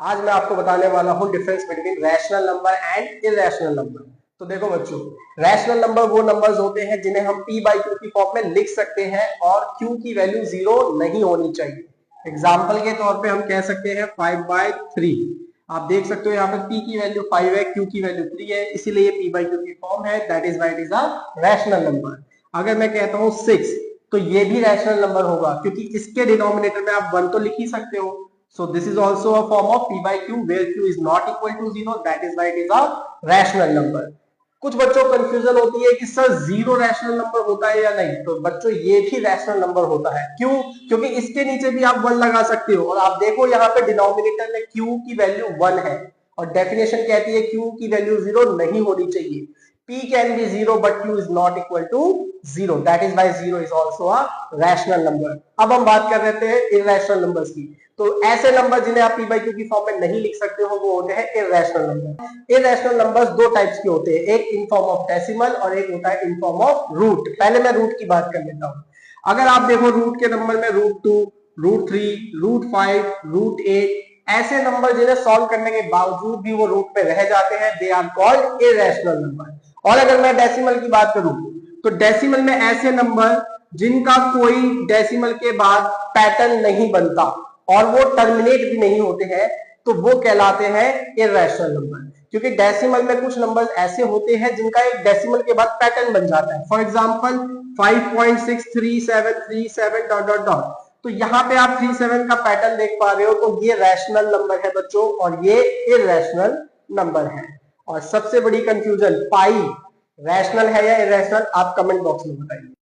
आज मैं आपको बताने वाला हूँ difference between rational number and irrational number. तो देखो बच्चों, रैशनल नंबर वो नंबर्स होते हैं जिन्हें हम p बाई क्यू की फॉर्म में लिख सकते हैं और q की वैल्यू 0 नहीं होनी चाहिए। एग्जाम्पल के तौर पे हम कह सकते हैं 5/3। आप देख सकते हो यहाँ पे p की वैल्यू 5 है, q की वैल्यू 3 है, इसीलिए p बाई क्यू की फॉर्म है, that is why it is a rational number. अगर मैं कहता हूँ 6, तो ये भी रैशनल नंबर होगा क्योंकि इसके डिनोमिनेटर में आप 1 तो लिख ही सकते हो। So this is also a form of p by q where q is not equal to 0, that is why it is a rational number. कुछ बच्चों को कंफ्यूजन होती है कि सर 0 रैशनल नंबर होता है या नहीं। तो बच्चों ये भी रैशनल नंबर होता है। क्यों? क्योंकि इसके नीचे भी आप 1 लगा सकते हो और आप देखो यहाँ पे डिनोमिनेटर में q की वैल्यू 1 है और डेफिनेशन कहती है q की वैल्यू 0 नहीं होनी चाहिए। p can be 0 but q is not equal to 0, that is why 0 is also a rational number. अब हम बात कर रहे थे irrational numbers की। तो ऐसे नंबर जिन्हें आप p बाई क्यू की फॉर्म में नहीं लिख सकते हो वो होते हैं इरेशनल नंबर। इरेशनल नंबर्स दो टाइप्स के होते हैं, एक इन फॉर्म ऑफ डेसिमल और एक होता है इन फॉर्म ऑफ रूट। पहले मैं रूट की बात कर लेता हूं। अगर आप देखो रूट के नंबर में √2, √3, √5, √8 ऐसे नंबर जिन्हें सॉल्व करने के बावजूद भी वो रूट पे रह जाते हैं, they are called irrational number. और अगर मैं डेसिमल की बात करूं तो डेसिमल में ऐसे नंबर जिनका कोई डेसिमल के बाद पैटर्न नहीं बनता और वो टर्मिनेट भी नहीं होते हैं, तो वो कहलाते हैं इरेशनल नंबर। क्योंकि डेसिमल में कुछ नंबर ऐसे होते हैं जिनका एक डेसिमल के बाद पैटर्न बन जाता है। For example 5.63737 dot dot dot. तो यहाँ पे आप 37 का पैटर्न देख पा रहे हो, तो ये रैशनल नंबर है बच्चों और ये इरेशनल नंबर है। और सबसे बड़ी कंफ्यूजन, पाई रैशनल है या इरेशनल, आप कमेंट बॉक्स में बताइए।